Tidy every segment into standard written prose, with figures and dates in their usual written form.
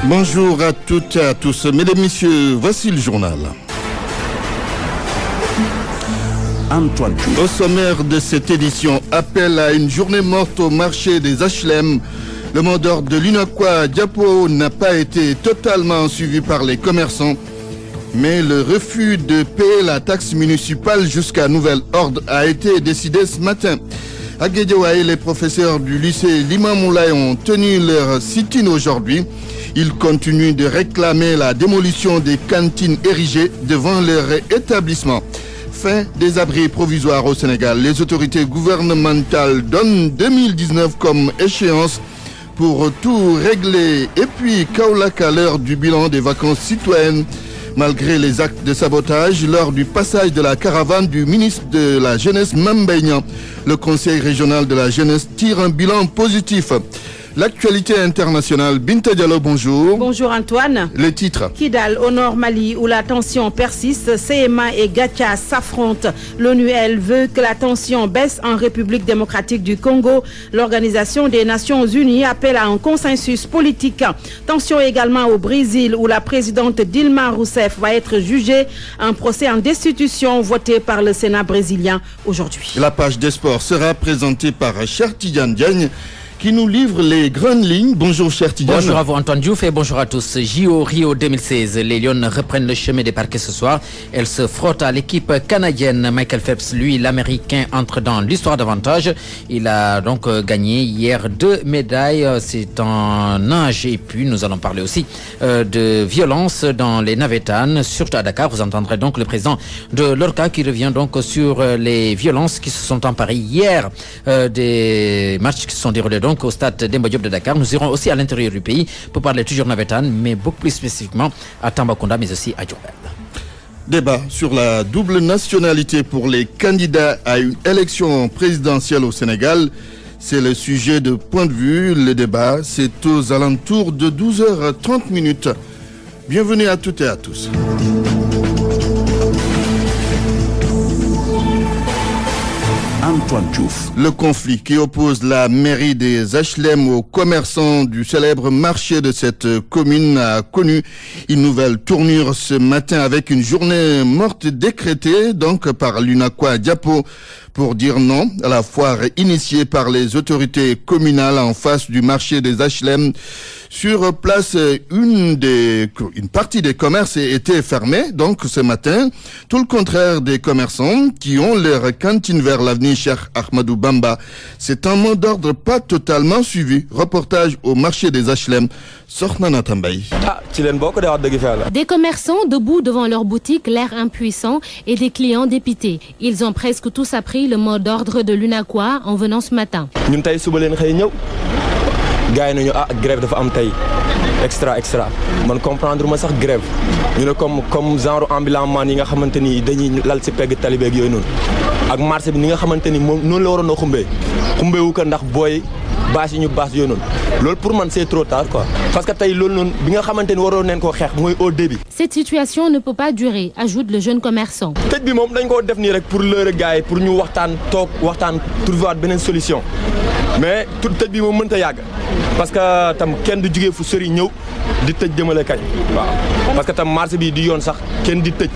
Bonjour à toutes et à tous. Mesdames, Messieurs, voici le journal. Antoine Diouf. Au sommaire de cette édition, appel à une journée morte au marché des HLM. Le mot d'ordre de l'UNACOIS Diapo n'a pas été totalement suivi par les commerçants, mais le refus de payer la taxe municipale jusqu'à nouvel ordre a été décidé ce matin. À Guédiawaye, les professeurs du lycée Limamoulaye ont tenu leur sit-in aujourd'hui. Ils continuent de réclamer la démolition des cantines érigées devant leur établissement. Fin des abris provisoires au Sénégal. Les autorités gouvernementales donnent 2019 comme échéance pour tout régler. Et puis, Kaolack à l'heure du bilan des vacances citoyennes. Malgré les actes de sabotage lors du passage de la caravane du ministre de la Jeunesse Mambéignan, le Conseil régional de la Jeunesse tire un bilan positif. L'actualité internationale, Binta Diallo, bonjour. Bonjour Antoine. Les titres. Kidal au nord Mali où la tension persiste, CMA et Gacha s'affrontent. L'ONU, elle, veut que la tension baisse en République démocratique du Congo. L'Organisation des Nations Unies appelle à un consensus politique. Tension également au Brésil où la présidente Dilma Rousseff va être jugée. Un procès en destitution voté par le Sénat brésilien aujourd'hui. La page des sports sera présentée par Chertidiane Diagne, qui nous livre les grandes lignes. Bonjour cher Tidiane. Bonjour à vous Antoine Diouf et bonjour à tous. JO Rio 2016, les Lions reprennent le chemin des parquets ce soir. Elles se frottent à l'équipe canadienne. Michael Phelps, lui, l'Américain, entre dans l'histoire davantage. Il a donc gagné hier 2 médailles. C'est en nage et puis nous allons parler aussi de violence dans les navétanes, surtout à Dakar. Vous entendrez donc le président de l'ORCA qui revient donc sur les violences qui se sont emparées hier des matchs qui se sont déroulés donc au stade Demba Diop de Dakar. Nous irons aussi à l'intérieur du pays pour parler toujours navétane, mais beaucoup plus spécifiquement à Tambacounda, mais aussi à Diourbel. Débat sur la double nationalité pour les candidats à une élection présidentielle au Sénégal. C'est le sujet de Point de Vue. Le débat, c'est aux alentours de 12h30. Bienvenue à toutes et à tous. Antoine Diouf. Le conflit qui oppose la mairie des HLM aux commerçants du célèbre marché de cette commune a connu une nouvelle tournure ce matin avec une journée morte décrétée donc par l'UNACOIS Diapo pour dire non à la foire initiée par les autorités communales en face du marché des HLM. Sur place, une partie des commerces était fermée, donc ce matin, tout le contraire des commerçants qui ont leur cantine vers l'avenue Cheikh Ahmadou Bamba. C'est un mot d'ordre pas totalement suivi. Reportage au marché des HLM. Sornana Tambay. Des commerçants debout devant leur boutique, l'air impuissant, et des clients dépités. Ils ont presque tous appris le mot d'ordre de l'UNACOIS en venant ce matin. gars yi nañu grève dafa am tey extra man comprendre ma sax grève ñu ne comme genre ambulant man yi nga xamante ni dañuy lal ci pegg tali beeg yooyu noonu ak marché bi ni nga xamante ni moom noonu la waroon a xumbeewu ko ndax booy baas yi ñu baas yooyu noonu loolu pour man c'est trop tard quoi parce que tey loolu noonu bi nga xamante ni waroon neen koo xeex mooy au début. Cette situation ne peut pas durer, ajoute le jeune commerçant. tëj bi moom dañ koo def nii rek pour leurre gars yi pour ñu waxtaan trouver beneen solution mais tëj bi moom mënta yàgg parce que tam kenn du jugee fu sori ñëw di tëj jëmale kañ waaw parce que tam marché bi di yoon sax kenn di tëj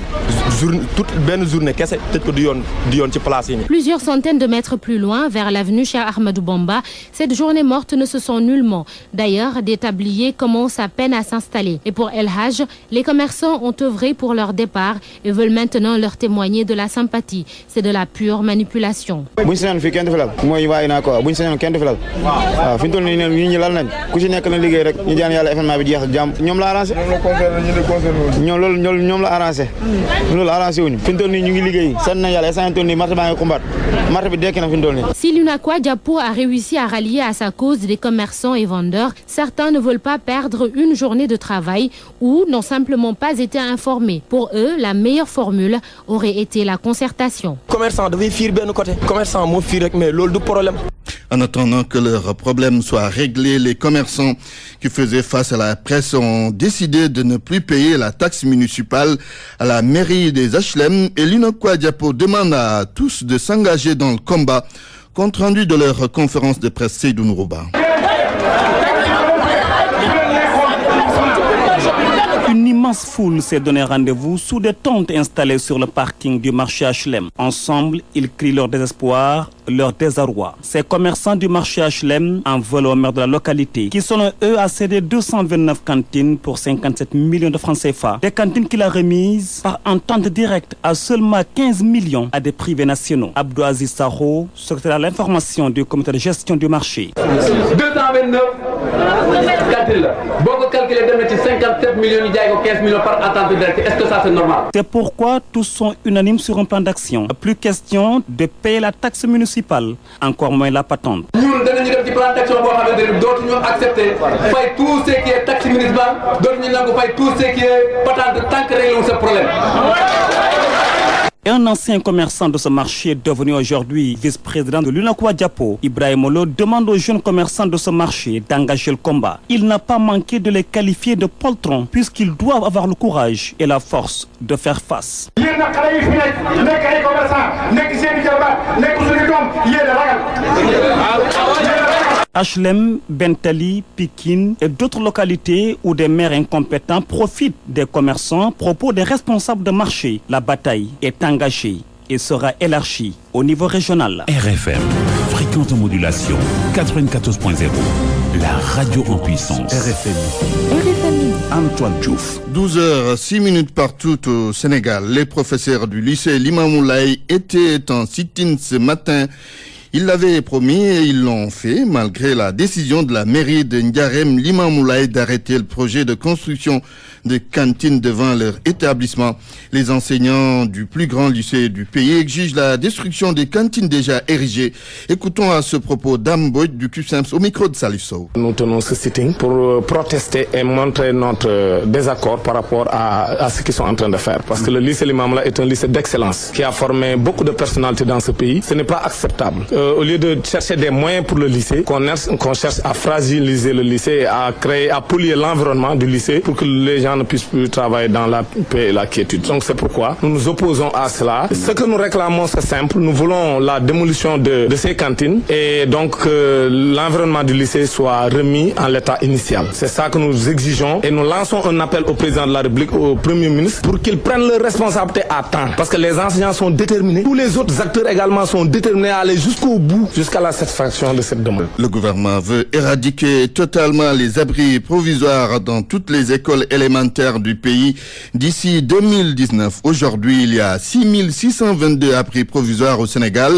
toute benn journée kese tëj ko di yoon ci place yi. Plusieurs centaines de mètres plus loin, vers l'avenue Cheikh Ahmadou Bamba, cette journée morte ne se sent nullement. D'ailleurs, des tabliers commencent à peine à s'installer. Et pour El Hadj, les commerçants ont œuvré pour leur départ et veulent maintenant leur témoigner de la sympathie. C'est de la pure manipulation. Si l'UNACOIS Diapo a réussi à rallier à sa cause des commerçants et vendeurs, certains ne veulent pas perdre une journée de travail ou n'ont simplement pas été informés. Pour eux, la meilleure formule aurait été la concertation. Commerçant devait fuir bien côté. Commerçant mo fuir rek mais lolu du problème. En attendant que leur problème soit réglé, les commerçants qui faisaient face à la presse ont décidé de ne plus payer la taxe municipale à la mairie des HLM et l'UNACOIS Diapo demande à tous de s'engager dans le combat. Compte rendu de leur conférence de presse Seydou Nourouba. Une immense foule s'est donné rendez-vous sous des tentes installées sur le parking du marché HLM. Ensemble, ils crient leur désespoir, leur désarroi. Ces commerçants du marché HLM en veulent au maire de la localité, qui selon eux a cédé 229 cantines pour 57 millions de francs CFA. Des cantines qu'il a remises par entente directe à seulement 15 millions à des privés nationaux. Abdou Aziz Sarro, secrétaire à l'information du comité de gestion du marché. 229 cantines là. Beaucoup calculé de 57 millions, il y a 15 millions par entente directe. Est-ce que ça c'est normal? C'est pourquoi tous sont unanimes sur un plan d'action. Plus question de payer la taxe municipale, encore moins la patente. Nous devons faire plan d'action pour d'autres accepter. Faire tout ce qui est taxe municipale, d'autres faire tout ce qui est patente tant que réglons ce problème. Un ancien commerçant de ce marché devenu aujourd'hui vice-président de l'UNACOIS Diapo, Ibrahim Olo, demande aux jeunes commerçants de ce marché d'engager le combat. Il n'a pas manqué de les qualifier de poltrons puisqu'ils doivent avoir le courage et la force de faire face. HLM, Bentali, Pikine et d'autres localités où des maires incompétents profitent des commerçants, propos des responsables de marché. La bataille est engagée et sera élargie au niveau régional. RFM, fréquente modulation 94.0, la radio en puissance. RFM. Antoine Diouf. 12h06 partout au Sénégal. Les professeurs du lycée Limamoulaye étaient en sit-in ce matin. Ils l'avaient promis et ils l'ont fait malgré la décision de la mairie de Ndiarème Limamoulaye d'arrêter le projet de construction de cantines devant leur établissement. Les enseignants du plus grand lycée du pays exigent la destruction des cantines déjà érigées. Écoutons à ce propos Dame Boyd du QSEMS au micro de Salif Sow. Nous tenons ce sitting pour protester et montrer notre désaccord par rapport à ce qu'ils sont en train de faire. Parce que le lycée Limamoulaye est un lycée d'excellence qui a formé beaucoup de personnalités dans ce pays. Ce n'est pas acceptable. Au lieu de chercher des moyens pour le lycée, qu'on cherche à fragiliser le lycée, à polluer l'environnement du lycée pour que les gens ne puissent plus travailler dans la paix et la quiétude. Donc c'est pourquoi nous nous opposons à cela. Ce que nous réclamons, c'est simple. Nous voulons la démolition de ces cantines et donc que l'environnement du lycée soit remis en l'état initial. C'est ça que nous exigeons et nous lançons un appel au président de la République, au Premier ministre, pour qu'ils prennent leurs responsabilités à temps. Parce que les enseignants sont déterminés. Tous les autres acteurs également sont déterminés à aller jusqu'au bout, jusqu'à la satisfaction de cette demande. Le gouvernement veut éradiquer totalement les abris provisoires dans toutes les écoles élémentaires du pays d'ici 2019. Aujourd'hui, il y a 6622 abris provisoires au Sénégal.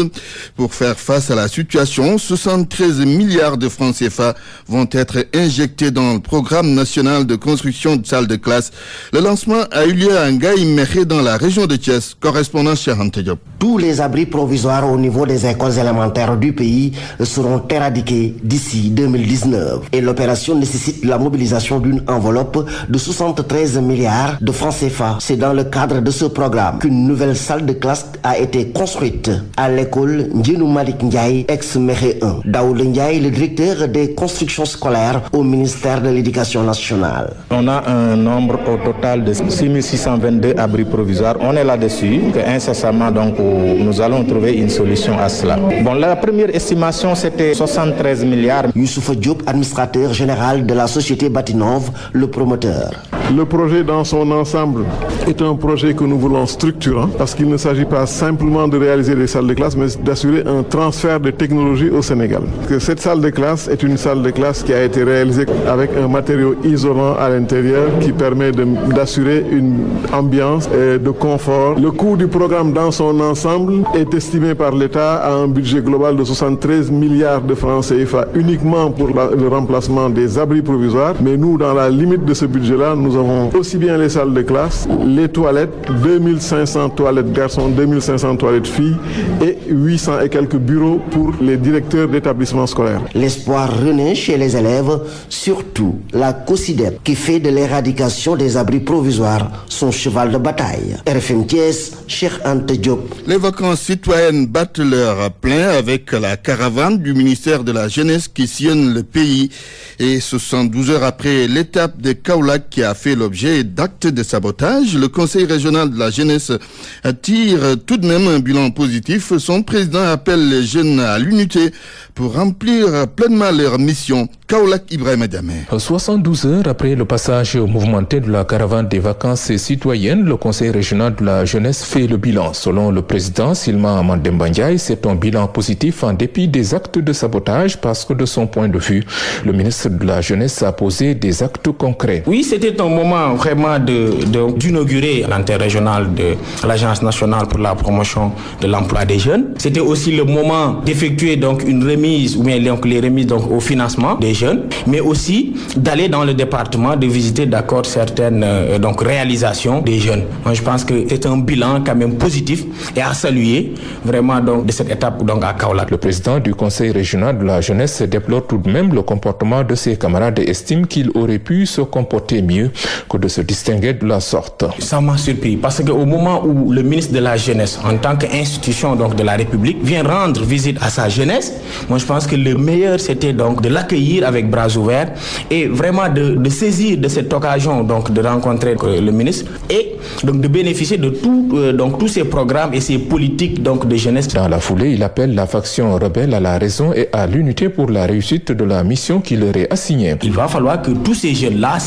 Pour faire face à la situation, 73 milliards de francs CFA vont être injectés dans le programme national de construction de salles de classe. Le lancement a eu lieu à Ngaïméré dans la région de Thiès. Correspondant chez Ante Diop. Tous les abris provisoires au niveau des écoles élémentaires du pays seront éradiqués d'ici 2019. Et l'opération nécessite la mobilisation d'une enveloppe de 73 milliards de francs CFA. C'est dans le cadre de ce programme qu'une nouvelle salle de classe a été construite à l'école Ndjenou Malik Ndiaye, ex-Méré 1. Daoud Ndiaye, le directeur des constructions scolaires au ministère de l'Éducation nationale. On a un nombre au total de 6622 abris provisoires. On est là-dessus, incessamment donc nous allons trouver une solution à cela. Bon, la première estimation c'était 73 milliards. Youssoufa Diop, administrateur général de la société Batinov, le promoteur. Le projet dans son ensemble est un projet que nous voulons structurant parce qu'il ne s'agit pas simplement de réaliser des salles de classe mais d'assurer un transfert de technologie au Sénégal. Que cette salle de classe est une salle de classe qui a été réalisée avec un matériau isolant à l'intérieur qui permet d'assurer une ambiance de confort. Le coût du programme dans son ensemble est estimé par l'État à un budget global de 73 milliards de francs CFA uniquement pour le remplacement des abris provisoires. Mais nous, dans la limite de ce budget-là, nous avons aussi bien les salles de classe, les toilettes, 2500 toilettes garçons, 2500 toilettes filles et 800 et quelques bureaux pour les directeurs d'établissements scolaires. L'espoir renaît chez les élèves, surtout la COSIDEP qui fait de l'éradication des abris provisoires son cheval de bataille. RFM Thiès, Cheikh Ante Diop. Les vacances citoyennes battent leur plein avec la caravane du ministère de la Jeunesse qui sillonne le pays. Et 72 heures après l'étape de Kaolack qui a fait l'objet d'actes de sabotage, le Conseil régional de la Jeunesse tire tout de même un bilan positif. Son président appelle les jeunes à l'unité pour remplir pleinement leur mission. Kaolak Ibrahim Adamé. 72 heures après le passage mouvementé de la caravane des vacances citoyennes, le Conseil régional de la jeunesse fait le bilan. Selon le président Silma Mandemba Ndiaye, c'est un bilan positif en dépit des actes de sabotage parce que de son point de vue, le ministre de la jeunesse a posé des actes concrets. Oui, c'était un moment vraiment d'inaugurer l'interrégional de l'Agence nationale pour la promotion de l'emploi des jeunes. C'était aussi le moment d'effectuer donc une remise ou bien donc les remises donc au financement des jeunes, mais aussi d'aller dans le département, de visiter d'accord certaines donc réalisations des jeunes. Moi, je pense que c'est un bilan quand même positif et à saluer vraiment donc de cette étape donc à Kaolack. Le président du Conseil régional de la jeunesse déplore tout de même le comportement de ses camarades et estime qu'il aurait pu se comporter mieux que de se distinguer de la sorte. Ça m'a surpris parce qu'au moment où le ministre de la jeunesse, en tant qu'institution donc de la République, vient rendre visite à sa jeunesse, moi je pense que le meilleur c'était donc de l'accueillir avec bras ouverts et vraiment de saisir de cette occasion donc de rencontrer le ministre et donc de bénéficier de donc tous ces programmes et ces politiques donc de jeunesse. Dans la foulée, il appelle la faction rebelle à la raison et à l'unité pour la réussite de la mission qui leur est assignée. Il va falloir que tous ces jeunes-là,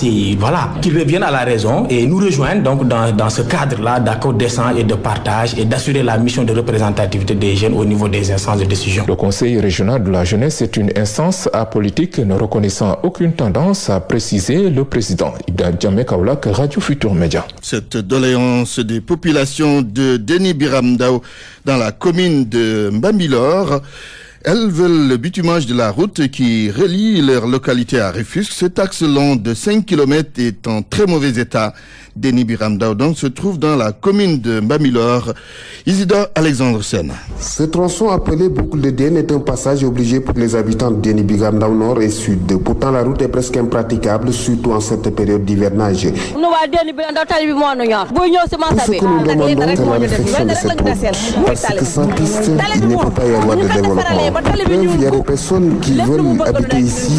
qu'ils reviennent à la raison et nous rejoignent donc dans ce cadre-là d'accord d'échange et de partage et d'assurer la mission de représentativité des jeunes au niveau des instances de décision. Le Conseil régional de la jeunesse est une instance apolitique ne reconnaissant aucune tendance, a précisé le président. Ibrahim Djamé Kaolak, Radio Futur Média. Cette doléance des populations de Déni Biram Ndao dans la commune de Mbambilor, elles veulent le bitumage de la route qui relie leur localité à Rufisque. Cet axe long de 5 km est en très mauvais état. Déni Biram Ndao donc se trouve dans la commune de Mbambilor. Isidore Alexandre Sen. Ce tronçon appelé boucle de Déni est un passage obligé pour les habitants de Déni Biram Ndao nord et sud. Pourtant la route est presque impraticable, surtout en cette période d'hivernage. Tout ce que nous demandons, c'est la réflexion de cette route. Parce que sans piste, il ne peut pas y avoir de développement. Il y a des personnes qui veulent habiter ici,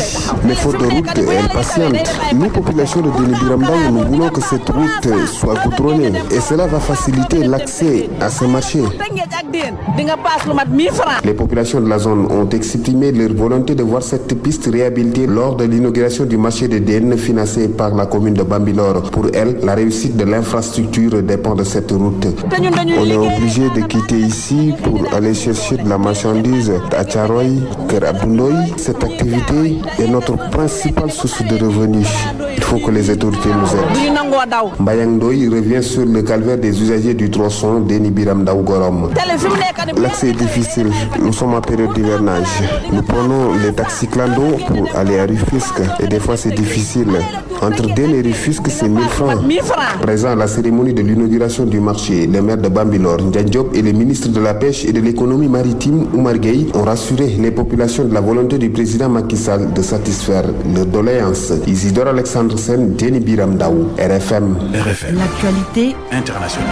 mais faute de route, elles patientent. Nous, population de Déni Biram Ndao, nous voulons que cette route soit goudronnée et cela va faciliter l'accès à ce marché. Les populations de la zone ont exprimé leur volonté de voir cette piste réhabilitée lors de l'inauguration du marché de Déni financé par la commune de Bambilor. Pour elles, la réussite de l'infrastructure dépend de cette route. On est obligé de quitter ici pour aller chercher de la marchandise à Tcharoy, Kerabundoy. Cette activité est notre principale source de revenus. Il faut que les autorités nous aident. Mbayang Ndoye revient sur le calvaire des usagers du tronçon Déni Biram Ndao Gorom. L'accès est difficile. Nous sommes en période d'hivernage. Nous prenons les taxis clando pour aller à Rufisque et des fois c'est difficile. Entre Déni et Rufisque, c'est 1000 francs. Présent à la cérémonie de l'inauguration du marché, le maire de Bambilor, Ndiaye Diop, et le ministre de la Pêche et de l'économie maritime, Oumar Gueye, ont rassuré les populations de la volonté du président Macky Sall de satisfaire leurs doléances. Isidore Alexandre Sen, Déni Biram Ndao, RFM. L'actualité internationale.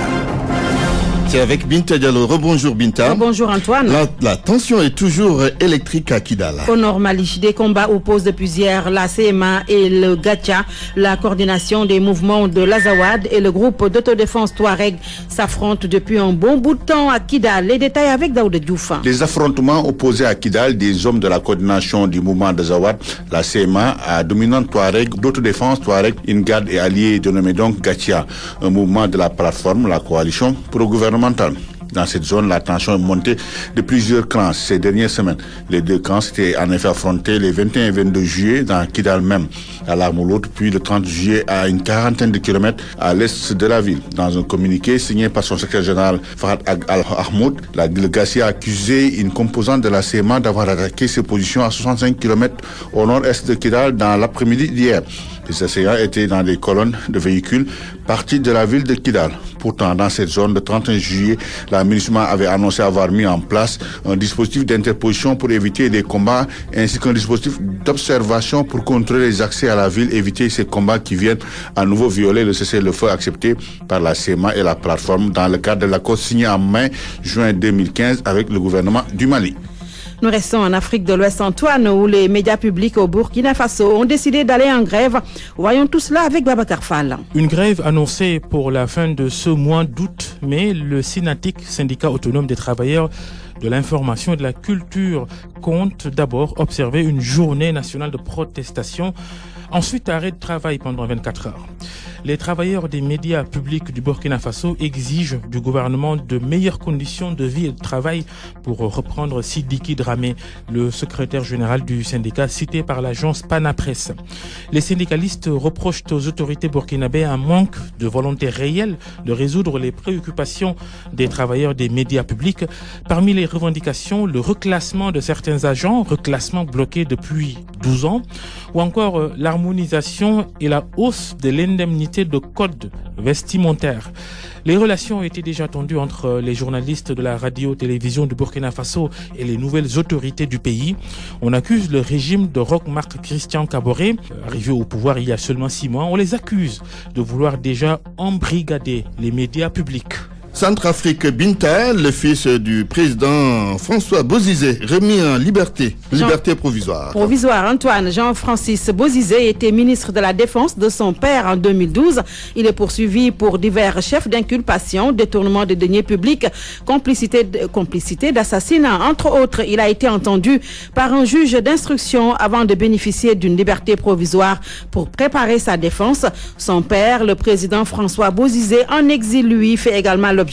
C'est avec Binta Diallo. Rebonjour Binta. Bonjour Antoine. La tension est toujours électrique à Kidal. Au Nord Mali, des combats opposent depuis hier la CMA et le Gacha. La coordination des mouvements de l'Azawad et le groupe d'autodéfense Touareg s'affrontent depuis un bon bout de temps à Kidal. Les détails avec Daouda Diouf. Les affrontements opposés à Kidal des hommes de la coordination du mouvement d'Azawad, la CMA, à dominante Touareg, d'autodéfense Touareg, une garde et alliés dénommé donc Gacha, un mouvement de la plateforme, la coalition pro-gouvernementale. Dans cette zone, la tension est montée de plusieurs clans ces dernières semaines. Les deux camps s'étaient en effet affrontés les 21 et 22 juillet dans Kidal même, à l'Armouloute, puis le 30 juillet à une quarantaine de kilomètres à l'est de la ville. Dans un communiqué signé par son secrétaire général Farhat Al-Ahmoud, la délégation a accusé une composante de la CMA d'avoir attaqué ses positions à 65 km au nord-est de Kidal dans l'après-midi d'hier. Les assaillants étaient dans des colonnes de véhicules partis de la ville de Kidal. Pourtant, dans cette zone, le 31 juillet, la MINUSMA avait annoncé avoir mis en place un dispositif d'interposition pour éviter des combats, ainsi qu'un dispositif d'observation pour contrôler les accès à la ville, éviter ces combats qui viennent à nouveau violer le cessez-le-feu accepté par la CMA et la plateforme dans le cadre de l'accord signé en mai-juin 2015 avec le gouvernement du Mali. Nous restons en Afrique de l'Ouest, Antoine, où les médias publics au Burkina Faso ont décidé d'aller en grève. Voyons tout cela avec Babacar Fall. Une grève annoncée pour la fin de ce mois d'août, mais le SYNATIC, syndicat autonome des travailleurs de l'information et de la culture, compte d'abord observer une journée nationale de protestation, ensuite arrêt de travail pendant 24 heures. Les travailleurs des médias publics du Burkina Faso exigent du gouvernement de meilleures conditions de vie et de travail, pour reprendre Sidiki Dramé, le secrétaire général du syndicat cité par l'agence Panapresse. Les syndicalistes reprochent aux autorités burkinabées un manque de volonté réelle de résoudre les préoccupations des travailleurs des médias publics. Parmi les revendications, le reclassement de certains agents, reclassement bloqué depuis 12 ans, ou encore l'harmonisation et la hausse de l'indemnité de code vestimentaire. Les relations étaient déjà tendues entre les journalistes de la radio-télévision du Burkina Faso et les nouvelles autorités du pays. On accuse le régime de Roch-Marc Christian Kaboré, arrivé au pouvoir il y a seulement 6 mois, on les accuse de vouloir déjà embrigader les médias publics. Centrafrique, Binta, le fils du président François Bozizé, remis en liberté provisoire. Provisoire, Antoine. Jean-Francis Bozizé était ministre de la Défense de son père en 2012. Il est poursuivi pour divers chefs d'inculpation, détournement de deniers publics, complicité d'assassinat. Entre autres, il a été entendu par un juge d'instruction avant de bénéficier d'une liberté provisoire pour préparer sa défense. Son père, le président François Bozizé, en exil, lui, fait également l'objet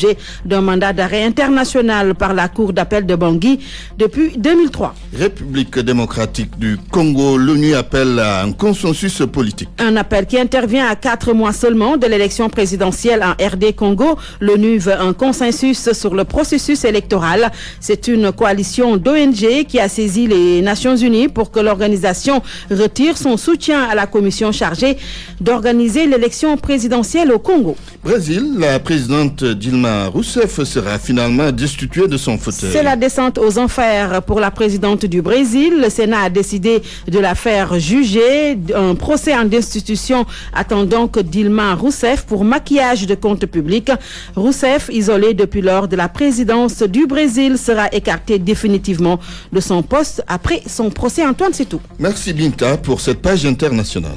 d'un mandat d'arrêt international par la Cour d'appel de Bangui depuis 2003. République démocratique du Congo, l'ONU appelle à un consensus politique. Un appel qui intervient à 4 mois seulement de l'élection présidentielle en RD Congo. L'ONU veut un consensus sur le processus électoral. C'est une coalition d'ONG qui a saisi les Nations Unies pour que l'organisation retire son soutien à la commission chargée d'organiser l'élection présidentielle au Congo. Brésil, la présidente Dilma Rousseff sera finalement destituée de son fauteuil. C'est la descente aux enfers pour la présidente du Brésil. Le Sénat a décidé de la faire juger. Un procès en destitution attend donc Dilma Rousseff pour maquillage de comptes publics. Rousseff, isolée depuis lors de la présidence du Brésil, sera écartée définitivement de son poste après son procès. Antoine, c'est tout. Merci Binta pour cette page internationale.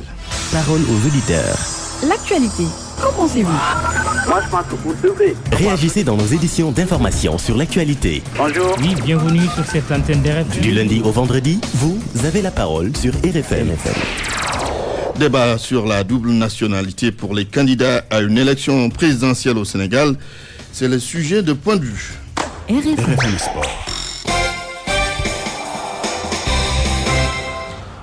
Parole aux auditeurs. L'actualité, qu'en pensez-vous? Moi, je pense que vous devez. Réagissez dans nos éditions d'information sur l'actualité. Bonjour. Oui, bienvenue sur cette antenne d'RFM. Du lundi au vendredi, vous avez la parole sur RFM. Débat sur la double nationalité pour les candidats à une élection présidentielle au Sénégal. C'est le sujet de point de vue. RFM Sport.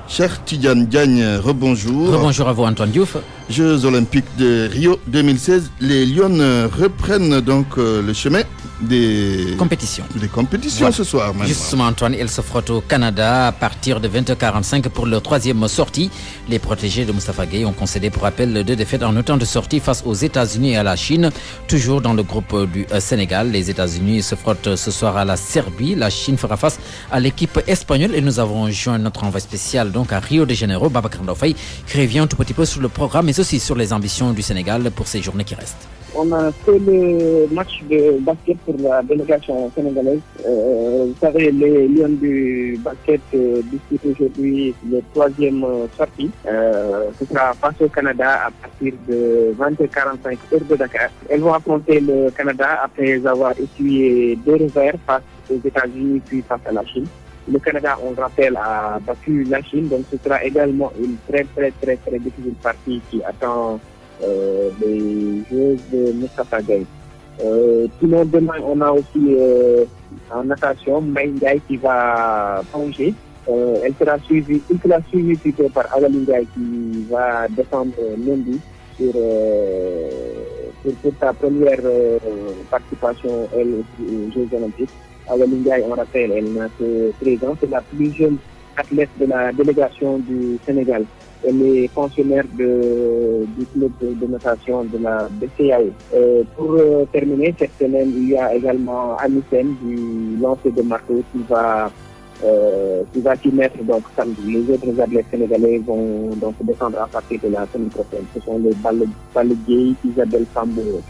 Cher Tidiane Diagne, rebonjour. Rebonjour à vous Antoine Diouf. Jeux Olympiques de Rio 2016, les Lions reprennent donc le chemin des compétitions voilà. Ce soir. Maintenant. Justement Antoine, elles se frottent au Canada à partir de 20h45 pour leur troisième sortie. Les protégés de Moustapha Gueye ont concédé pour rappel 2 défaites en autant de sorties face aux États-Unis et à la Chine. Toujours dans le groupe du Sénégal, les États-Unis se frottent ce soir à la Serbie. La Chine fera face à l'équipe espagnole et nous avons joint notre envoyé spécial donc à Rio de Janeiro, Babacar Ndofay, qui revient un tout petit peu sur le programme mais aussi sur les ambitions du Sénégal pour ces journées qui restent. On a fait le match de basket pour la délégation sénégalaise. Vous savez, les Lions du basket disputent aujourd'hui le 3e sortie. Ce sera face au Canada à partir de 20h45 heure de Dakar. Elles vont affronter le Canada après avoir essuyé 2 revers face aux États-Unis puis face à la Chine. Le Canada, on le rappelle, a battu la Chine, donc ce sera également une très difficile partie qui attend les joueurs de Moustapha Gueye. Sinon, demain, on a aussi en natation Maïngaï qui va plonger. Elle sera suivie plutôt par Agali Ndiaye qui va descendre lundi pour sa première participation aux Jeux Olympiques. Agali Ndiaye, on rappelle, elle n'a que 13 ans. C'est la plus jeune athlète de la délégation du Sénégal. Elle est pensionnaire du club de natation de la BCAE. Pour terminer, cette semaine, il y a également Anissène du lancer de marteau qui va s'y mettre donc samedi. Les autres athlètes sénégalais vont donc descendre à partir de la semaine prochaine. Ce sont les Balla Gueye, Isabelle Sambo.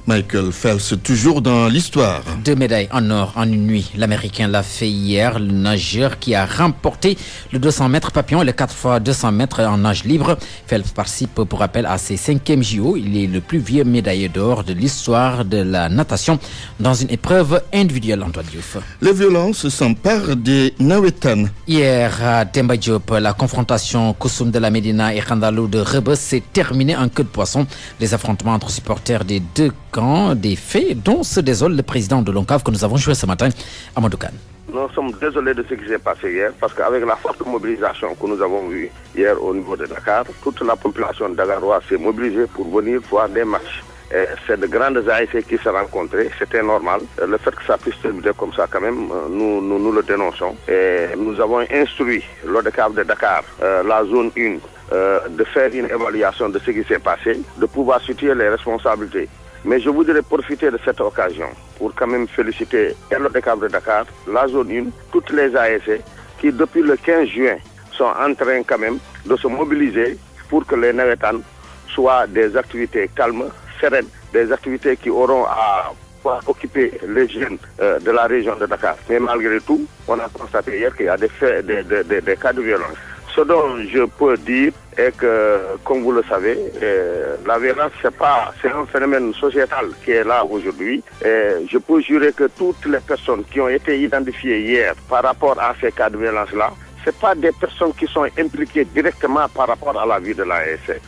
Michael Phelps, toujours dans l'histoire. 2 médailles en or en une nuit. L'Américain l'a fait hier, le nageur qui a remporté le 200 mètres papillon et le 4x200 mètres en nage libre. Phelps participe pour rappel à ses 5e JO. Il est le plus vieux médaillé d'or de l'histoire de la natation dans une épreuve individuelle. Antoine Diouf. Les violences s'emparent des Nawetan. Hier à Demba Diop, la confrontation Koussoum de la Médina et Khandalou de Rebeuss s'est terminée en queue de poisson. Les affrontements entre supporters des deux camps, des faits dont se désole le président de l'ONCAV que nous avons joué ce matin, Amadou Kane. Nous sommes désolés de ce qui s'est passé hier parce qu'avec la forte mobilisation que nous avons vue hier au niveau de Dakar, toute la population dakaroise s'est mobilisée pour venir voir des matchs. C'est de grandes ASC qui se rencontraient, c'était normal. Le fait que ça puisse se terminer comme ça quand même, nous le dénonçons. Et nous avons instruit l'ODCAV de Dakar, la zone 1, de faire une évaluation de ce qui s'est passé, de pouvoir situer les responsabilités. Mais je voudrais profiter de cette occasion pour quand même féliciter l'ODCAV de Dakar, la zone 1, toutes les ASC qui depuis le 15 juin sont en train quand même de se mobiliser pour que les Nawetan soient des activités calmes, sereines, des activités qui auront à occuper les jeunes de la région de Dakar. Mais malgré tout, on a constaté hier qu'il y a des cas de violence. Ce dont je peux dire est que, comme vous le savez, la violence, c'est un phénomène sociétal qui est là aujourd'hui. Je peux jurer que toutes les personnes qui ont été identifiées hier par rapport à ces cas de violence-là, ce n'est pas des personnes qui sont impliquées directement par rapport à la vie de l'ASC.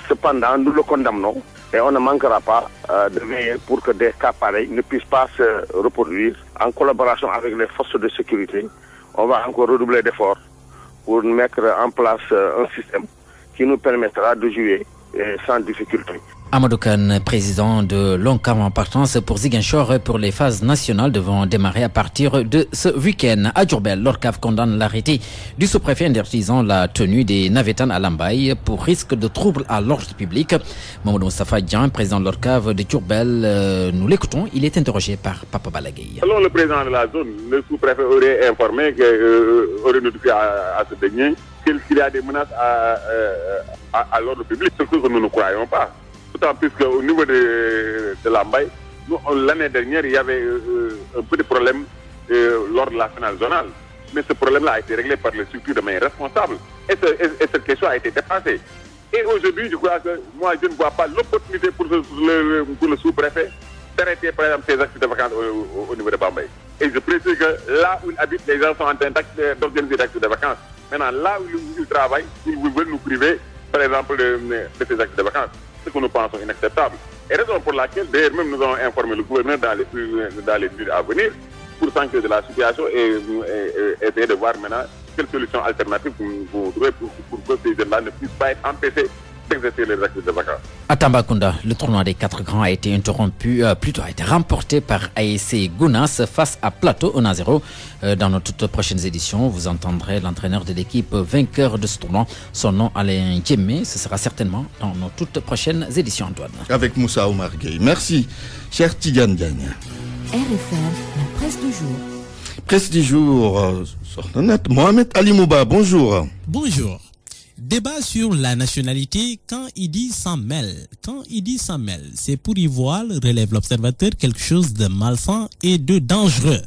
Cependant, nous le condamnons et on ne manquera pas de veiller pour que des cas pareils ne puissent pas se reproduire. En collaboration avec les forces de sécurité, on va encore redoubler d'efforts pour mettre en place un système qui nous permettra de jouer sans difficulté. Amadou Kane, président de l'ONCAV en partance pour Ziguinchor pour les phases nationales devront démarrer à partir de ce week-end. À Diourbel, l'ORCAV condamne l'arrêté du sous-préfet interdisant la tenue des Nawetan à Lambaye pour risque de troubles à l'ordre public. Mamadou Moustapha Dian, président de l'ORCAV de Diourbel, nous l'écoutons, il est interrogé par Papa Balagay. Selon le président de la zone, le sous-préfet aurait informé, aurait notifié à ce dernier qu'il y a des menaces à l'ordre public, ce que nous ne croyons pas. D'autant plus qu'au niveau de Lambaye, l'année dernière, il y avait un peu de problème lors de la finale zonale. Mais ce problème-là a été réglé par les structures de manière responsable. Et cette question a été dépassée. Et aujourd'hui, je crois que moi, je ne vois pas l'opportunité pour le sous-préfet d'arrêter, par exemple, ses actes de vacances au niveau de Bambaye. Et je précise que là où il habite, les gens sont en train d'organiser des actes de vacances. Maintenant, là où ils travaillent, ils veulent nous priver, par exemple, de ces actes de vacances. Ce que nous pensons inacceptable. Et raison pour laquelle, d'ailleurs, même nous avons informé le gouverneur dans les minutes à venir pour s'enquérir de la situation et essayer de voir maintenant quelles solutions alternatives vous trouvez pour que ces jeunes-là ne puissent pas être empêchés d'exercer les actes de vacances. À Tambacounda, le tournoi des 4 grands a été interrompu, a été remporté par ASC Gounas face à Plateau 1-0. Dans nos toutes prochaines éditions, vous entendrez l'entraîneur de l'équipe vainqueur de ce tournoi, son nom Alain Djemé. Ce sera certainement dans nos toutes prochaines éditions, Antoine. Avec Moussa Oumar Gueye. Merci, cher Tigane Diagne. RFM, la presse du jour. Presse du jour, Mohamed Ali Mouba, bonjour. Bonjour. Débat sur la nationalité quand Idi s'en mêle. Quand Idi s'en mêle, c'est pour y voir, relève l'observateur, quelque chose de malsain et de dangereux.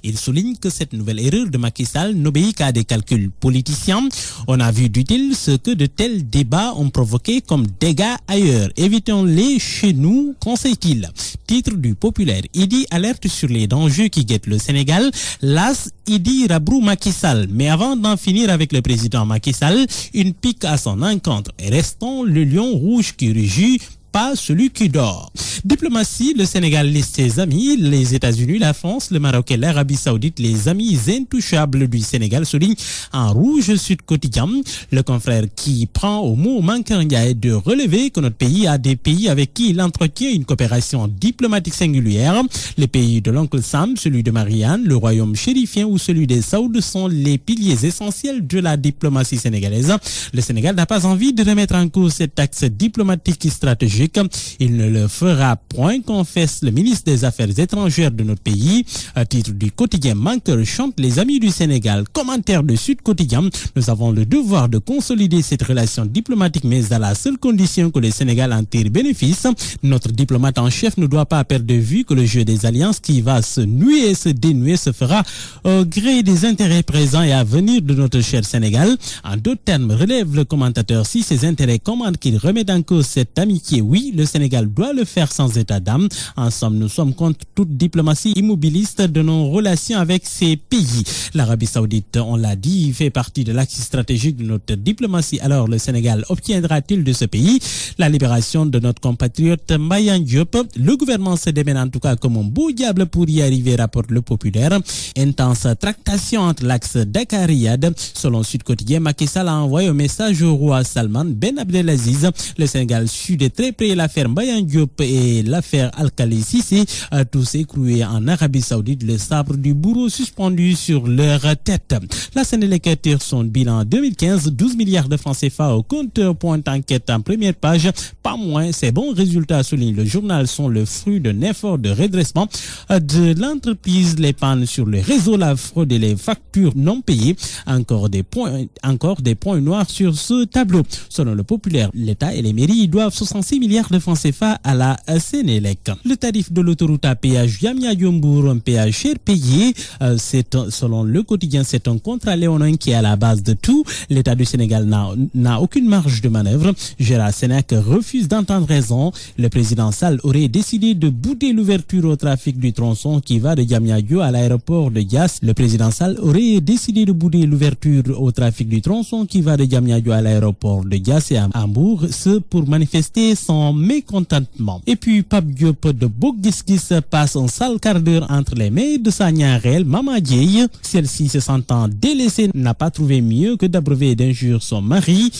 Il souligne que cette nouvelle erreur de Macky Sall n'obéit qu'à des calculs politiciens. On a vu d'utile ce que de tels débats ont provoqué comme dégâts ailleurs. Évitons-les chez nous, conseille-t-il. Titre du Populaire. Idi alerte sur les dangers qui guettent le Sénégal. Las, Idi rabroue Macky Sall. Mais avant d'en finir avec le président Macky Sall, une pique à son encontre. Et restons le lion rouge qui rugit, pas celui qui dort. Diplomatie, le Sénégal liste ses amis, les États-Unis, la France, le Maroc et l'Arabie Saoudite, les amis intouchables du Sénégal, souligne en rouge Sud Quotidien. Le confrère qui prend au mot Mankeur Ndiaye de relever que notre pays a des pays avec qui il entretient une coopération diplomatique singulière. Les pays de l'oncle Sam, celui de Marianne, le royaume chérifien ou celui des Saouds sont les piliers essentiels de la diplomatie sénégalaise. Le Sénégal n'a pas envie de remettre en cause cet axe diplomatique et stratégique. République. Il ne le fera point, confesse le ministre des Affaires étrangères de notre pays. À titre du quotidien Manqueur chante les amis du Sénégal. Commentaire de Sud Quotidien. Nous avons le devoir de consolider cette relation diplomatique, mais à la seule condition que le Sénégal en tire bénéfice. Notre diplomate en chef ne doit pas perdre de vue que le jeu des alliances qui va se nuer et se dénuer se fera au gré des intérêts présents et à venir de notre cher Sénégal. En d'autres termes, relève le commentateur, si ses intérêts commandent qu'il remette en cause cette amitié, oui, le Sénégal doit le faire sans état d'âme. En somme, nous sommes contre toute diplomatie immobiliste de nos relations avec ces pays. L'Arabie Saoudite, on l'a dit, fait partie de l'axe stratégique de notre diplomatie. Alors, le Sénégal obtiendra-t-il de ce pays la libération de notre compatriote Mbaye Diop? Le gouvernement se démène en tout cas comme un beau diable pour y arriver, rapporte le Populaire. Intense tractation entre l'axe Dakar-Riyad. Selon Sud Quotidien, Macky Sall a envoyé un message au roi Salman Ben Abdelaziz. Le Sénégal suit de très près l'affaire Mbaye Diop et l'affaire Al-Khali Cissé. Tous écroués en Arabie Saoudite, le sabre du bourreau suspendu sur leur tête. La Sénélec tire son bilan 2015, 12 milliards de francs CFA au compte. Point enquête en première page. Pas moins, ces bons résultats, souligne le journal, sont le fruit d'un effort de redressement de l'entreprise. Les pannes sur le réseau, la fraude et les factures non payées. Encore des points noirs sur ce tableau. Selon le Populaire, l'État et les mairies doivent 66 milliards de francs CFA à la Sénélec. Le tarif de l'autoroute à péage Yamia-Yombour, un péage cher payé. Selon le quotidien, c'est un contrat léonin qui est à la base de tout. L'État du Sénégal n'a aucune marge de manœuvre. Gérard Sénac refuse d'entendre raison. Le président Sall aurait décidé de bouder l'ouverture au trafic du tronçon qui va de Diamniadio à l'aéroport de Diass. Le président Sall aurait décidé de bouder l'ouverture au trafic du tronçon qui va de Diamniadio à l'aéroport de Diass et à Hambourg, ce pour manifester son mécontentement. Et puis Pape Diop de Bokgiskis passe un sale quart d'heure entre les mains de sa niarelle Mama Dieye. Celle-ci, se sentant délaissée, n'a pas trouvé mieux que d'abreuver d'injures son mari.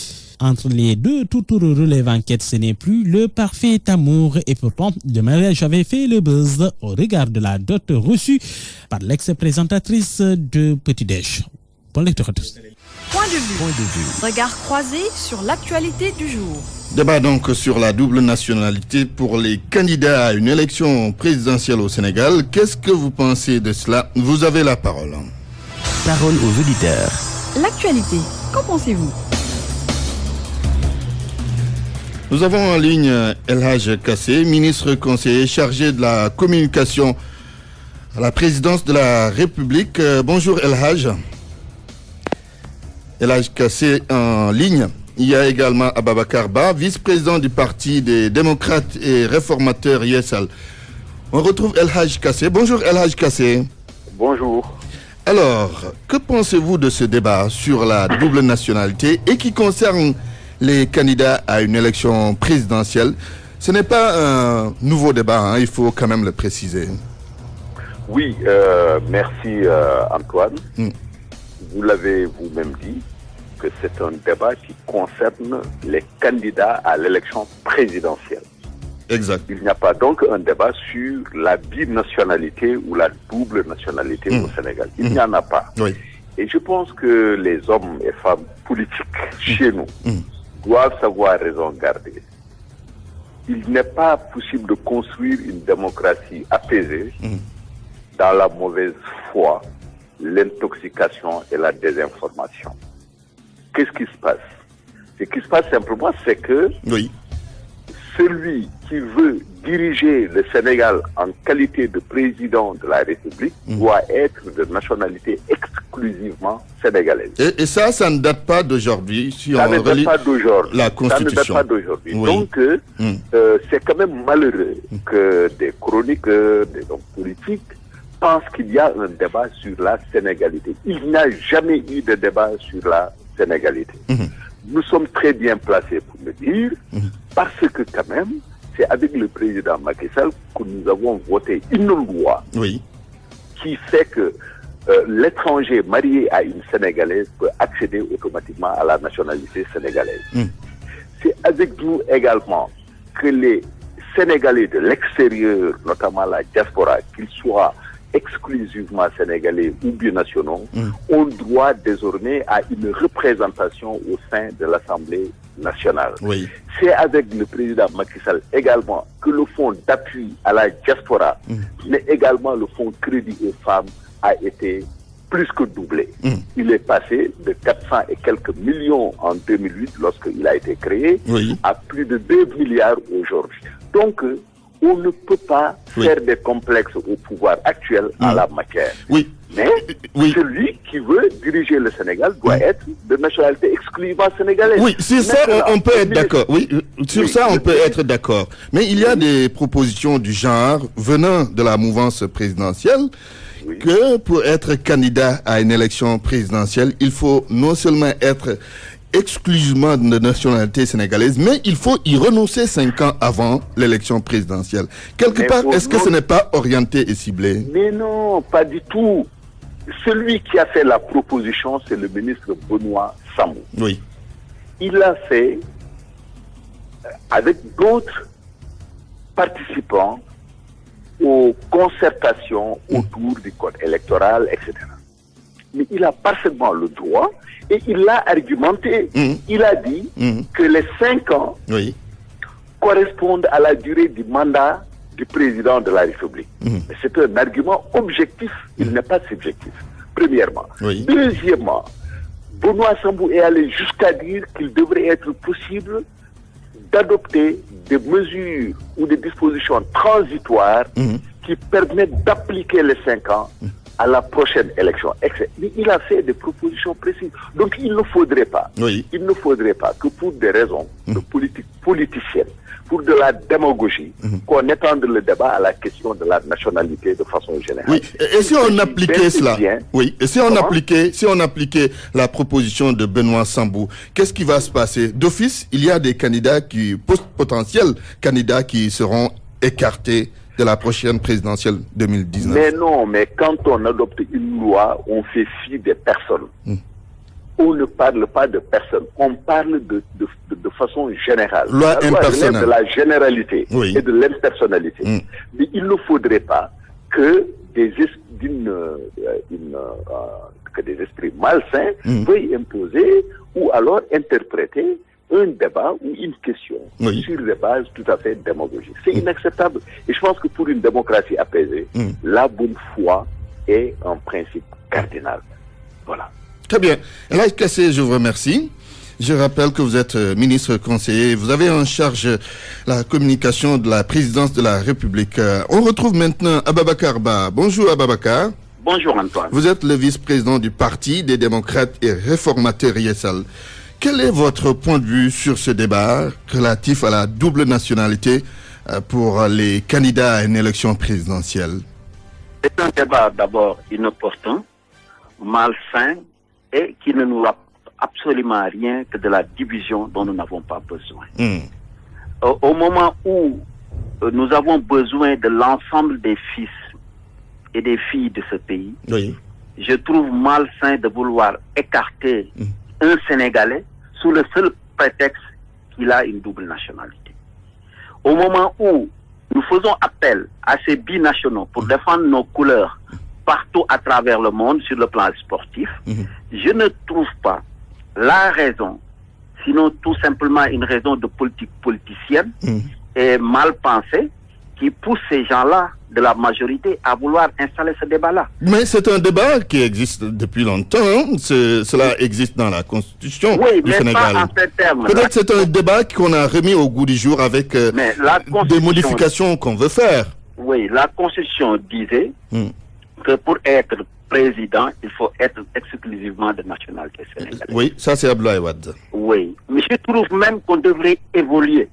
Entre les deux, tout relève enquête, ce n'est plus le parfait amour. Et pourtant, le mariage avait fait le buzz au regard de la dot reçue par l'ex-présentatrice de Petit Déj. Bon lecture à tous. Point de vue. Regard croisé sur l'actualité du jour. Débat donc sur la double nationalité pour les candidats à une élection présidentielle au Sénégal. Qu'est-ce que vous pensez de cela? Vous avez la parole. Parole aux auditeurs. L'actualité, qu'en pensez-vous? Nous avons en ligne El Hadj Kassé, ministre conseiller chargé de la communication à la présidence de la République. Bonjour El Hadj. El Hadj Kassé en ligne. Il y a également Ababakar Ba, vice-président du Parti des démocrates et réformateurs Yessal. On retrouve El Hadj Kassé. Bonjour El Hadj Kassé. Bonjour. Alors, que pensez-vous de ce débat sur la double nationalité et qui concerne les candidats à une élection présidentielle? Ce n'est pas un nouveau débat, il faut quand même le préciser. Oui, merci Antoine. Vous l'avez vous-même dit, que c'est un débat qui concerne les candidats à l'élection présidentielle. Exact. Il n'y a pas donc un débat sur la binationalité ou la double nationalité au Sénégal. Il n'y en a pas. Oui. Et je pense que les hommes et femmes politiques chez nous doivent savoir raison garder. Il n'est pas possible de construire une démocratie apaisée dans la mauvaise foi, l'intoxication et la désinformation. Qu'est-ce qui se passe? Ce qui se passe simplement, c'est que celui qui veut diriger le Sénégal en qualité de président de la République doit être de nationalité exclusivement sénégalaise. Et ça ne date pas d'aujourd'hui. Si ça on ne date pas d'aujourd'hui. La Constitution. Ça ne date pas d'aujourd'hui. Oui. Donc, c'est quand même malheureux que des chroniqueurs, des hommes politiques pensent qu'il y a un débat sur la sénégalité. Il n'y a jamais eu de débat sur la sénégalité. Nous sommes très bien placés pour le dire, parce que quand même, c'est avec le président Macky Sall que nous avons voté une loi qui fait que l'étranger marié à une Sénégalaise peut accéder automatiquement à la nationalité sénégalaise. C'est avec nous également que les Sénégalais de l'extérieur, notamment la diaspora, qu'ils soient exclusivement sénégalais ou binationaux, ont droit désormais à une représentation au sein de l'Assemblée nationale. Oui. C'est avec le président Macky Sall également que le fonds d'appui à la diaspora, mais également le fonds crédit aux femmes a été plus que doublé. Il est passé de 400 et quelques millions en 2008 lorsqu'il a été créé à plus de 2 milliards aujourd'hui. Donc, on ne peut pas faire des complexes au pouvoir actuel en la matière. Oui. Mais celui qui veut diriger le Sénégal doit être de nationalité exclusivement sénégalaise. Oui, sur ça, on peut être d'accord. Oui, sur ça, on peut être d'accord. Mais il y a des propositions du genre venant de la mouvance présidentielle que pour être candidat à une élection présidentielle, il faut non seulement être exclusivement de nationalité sénégalaise, mais il faut y renoncer 5 ans avant l'élection présidentielle. Quelque part, est-ce que ce n'est pas orienté et ciblé? Mais non, pas du tout. Celui qui a fait la proposition, c'est le ministre Benoît Sambou. Oui. Il l'a fait avec d'autres participants aux concertations autour du code électoral, etc. Mais il a parfaitement le droit et il l'a argumenté. Il a dit que les 5 ans correspondent à la durée du mandat du président de la République. Mais c'est un argument objectif, il n'est pas subjectif, premièrement. Deuxièmement, Benoît Sambou est allé jusqu'à dire qu'il devrait être possible d'adopter des mesures ou des dispositions transitoires qui permettent d'appliquer les 5 ans à la prochaine élection. Mais il a fait des propositions précises. Donc il ne faudrait pas, que pour des raisons de politique politicienne, pour de la démagogie, qu'on étende le débat à la question de la nationalité de façon générale. Oui. Et si on appliquait cela, et si on appliquait la proposition de Benoît Sambou, qu'est-ce qui va se passer? D'office, il y a des candidats potentiels candidats qui seront écartés de la prochaine présidentielle 2019. Mais non, mais quand on adopte une loi, on fait fi des personnes. On ne parle pas de personnes, on parle de façon générale. Loi impersonnelle. De la généralité et de l'impersonnalité. Mais il ne faudrait pas que des esprits malsains veuillent imposer ou alors interpréter un débat ou une question sur des bases tout à fait démagogiques. C'est inacceptable. Et je pense que pour une démocratie apaisée, la bonne foi est un principe cardinal. Voilà. Très bien. Elhadji Kassé, je vous remercie. Je rappelle que vous êtes ministre conseiller. Vous avez en charge la communication de la présidence de la République. On retrouve maintenant Ababakar Ba. Bonjour Ababakar. Bonjour Antoine. Vous êtes le vice-président du Parti des démocrates et réformateurs Yessal. Quel est votre point de vue sur ce débat relatif à la double nationalité pour les candidats à une élection présidentielle? C'est un débat d'abord inopportun, malsain et qui ne nous rapporte absolument rien que de la division dont nous n'avons pas besoin. Au moment où nous avons besoin de l'ensemble des fils et des filles de ce pays, je trouve malsain de vouloir écarter un Sénégalais sous le seul prétexte qu'il a une double nationalité. Au moment où nous faisons appel à ces binationaux pour défendre nos couleurs partout à travers le monde sur le plan sportif, je ne trouve pas la raison, sinon tout simplement une raison de politique politicienne et mal pensée qui pousse ces gens-là de la majorité à vouloir installer ce débat-là. Mais c'est un débat qui existe depuis longtemps. Cela existe dans la Constitution du Sénégal. Pas en ces termes. Peut-être c'est un débat qu'on a remis au goût du jour avec des modifications qu'on veut faire. Oui, la Constitution disait que pour être président, il faut être exclusivement de nationalité sénégalaise. Oui, ça c'est Abdoulaye Wade. Oui, mais je trouve même qu'on devrait évoluer.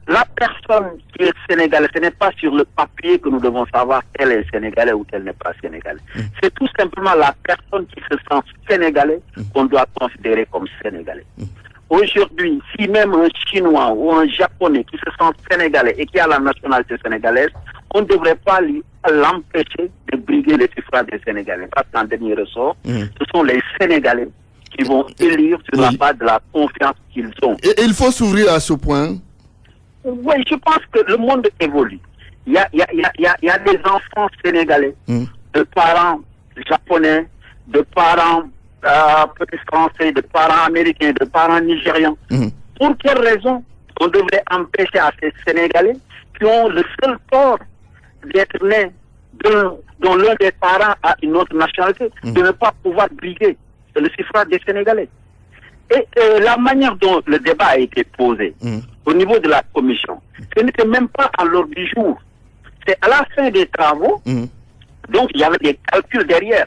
La personne qui est sénégalaise, ce n'est pas sur le papier que nous devons savoir qu'elle est sénégalaise ou qu'elle n'est pas sénégalaise. C'est tout simplement la personne qui se sent sénégalaise qu'on doit considérer comme sénégalais. Aujourd'hui, si même un Chinois ou un Japonais qui se sent sénégalais et qui a la nationalité sénégalaise, on ne devrait pas l'empêcher de briguer les suffrages des Sénégalais. Parce qu'en dernier ressort, ce sont les Sénégalais qui vont élire sur la base de la confiance qu'ils ont. Et il faut s'ouvrir à ce point. Oui, je pense que le monde évolue. Il y a des enfants sénégalais, de parents japonais, de parents petits Français, de parents américains, de parents nigérians. Pour quelle raison on devrait empêcher à ces Sénégalais qui ont le seul tort d'être nés dont l'un des parents a une autre nationalité, de ne pas pouvoir briguer le suffrage des Sénégalais? Et la manière dont le débat a été posé au niveau de la commission, ce n'était même pas à l'ordre du jour. C'est à la fin des travaux, donc il y avait des calculs derrière.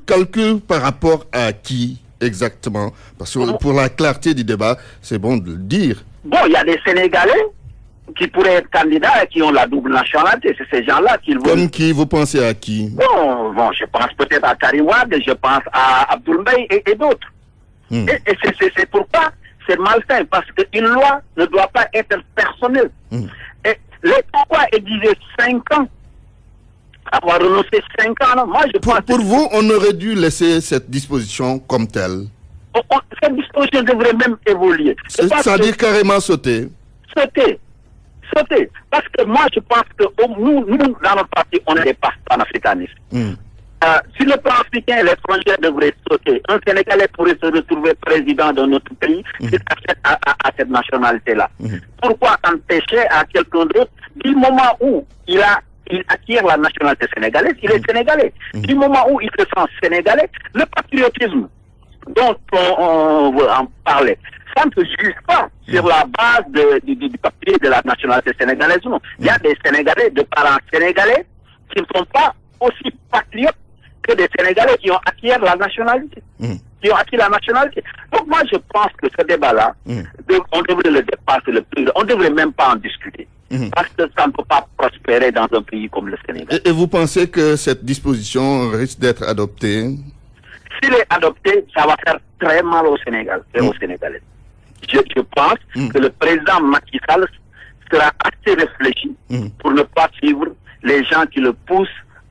Calcul par rapport à qui exactement? Parce que pour la clarté du débat, c'est bon de le dire. Bon, il y a des Sénégalais qui pourraient être candidats et qui ont la double nationalité. C'est ces gens-là qui... Comme qui? Vous pensez à qui? Bon, je pense peut-être à Karim Wade, je pense à Abdoul Mbaye et d'autres. Et c'est pourquoi c'est malsain, parce qu'une loi ne doit pas être personnelle. Et pourquoi exiger 5 ans? Avoir renoncé 5 ans, non? Moi, je pense... Pour vous, on aurait dû laisser cette disposition comme telle. Cette disposition devrait même évoluer. C'est-à-dire carrément sauter. Sauter. Parce que moi, je pense que nous dans notre parti, on est des panafricanistes. Sur le plan africain, l'étranger devrait sauter. Un Sénégalais pourrait se retrouver président de notre pays à cette nationalité-là. Pourquoi empêcher à quelqu'un d'autre, du moment où il acquiert la nationalité sénégalaise, il est sénégalais. Du moment où il se sent sénégalais, le patriotisme dont on veut en parler, ça ne se juge pas sur la base du papier de la nationalité sénégalaise. Non. Il y a des Sénégalais de parents sénégalais qui ne sont pas aussi patriotes que des Sénégalais qui ont acquis la nationalité. Donc moi, je pense que ce débat-là, on devrait le dépasser on ne devrait même pas en discuter. Parce que ça ne peut pas prospérer dans un pays comme le Sénégal. Et vous pensez que cette disposition risque d'être adoptée? S'il est adopté, ça va faire très mal au Sénégal et aux Sénégalais. Je pense que le président Macky Sall sera assez réfléchi pour ne pas suivre les gens qui le poussent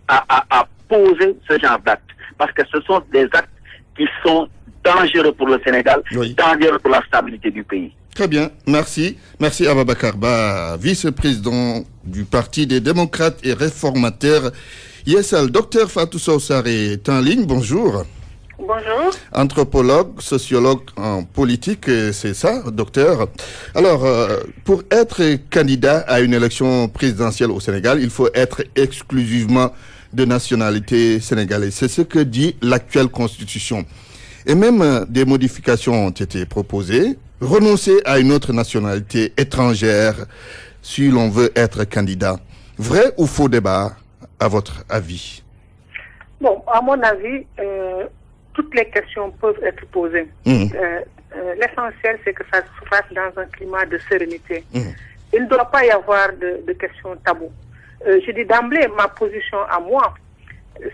à poser ce genre d'actes. Parce que ce sont des actes qui sont dangereux pour le Sénégal, dangereux pour la stabilité du pays. Très bien, merci. Merci Ababakar Ba, vice-président du Parti des démocrates et réformateurs. Yessal, docteur Fatou Sow est en ligne, bonjour. Bonjour. Anthropologue, sociologue en politique, c'est ça, docteur. Alors, pour être candidat à une élection présidentielle au Sénégal, il faut être exclusivement de nationalité sénégalaise. C'est ce que dit l'actuelle constitution. Et même des modifications ont été proposées. Renoncer à une autre nationalité étrangère si l'on veut être candidat. Vrai ou faux débat, à votre avis? Bon, à mon avis, toutes les questions peuvent être posées. L'essentiel, c'est que ça se fasse dans un climat de sérénité. Il ne doit pas y avoir de questions taboues. Je dis d'emblée, ma position à moi,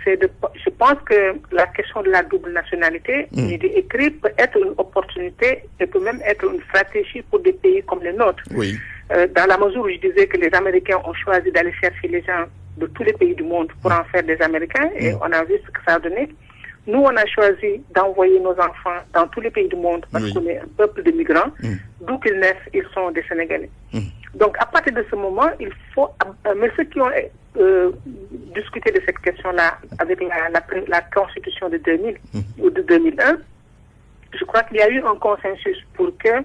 je pense que la question de la double nationalité, j'ai dit écrit, peut être une opportunité et peut même être une stratégie pour des pays comme les nôtres. Dans la mesure où je disais que les Américains ont choisi d'aller chercher les gens de tous les pays du monde pour en faire des Américains, et on a vu ce que ça a donné. Nous, on a choisi d'envoyer nos enfants dans tous les pays du monde parce qu'on est un peuple de migrants. D'où qu'ils naissent, ils sont des Sénégalais. Donc, à partir de ce moment, il faut... Mais ceux qui ont discuté de cette question-là avec la Constitution de 2000 ou de 2001, je crois qu'il y a eu un consensus pour que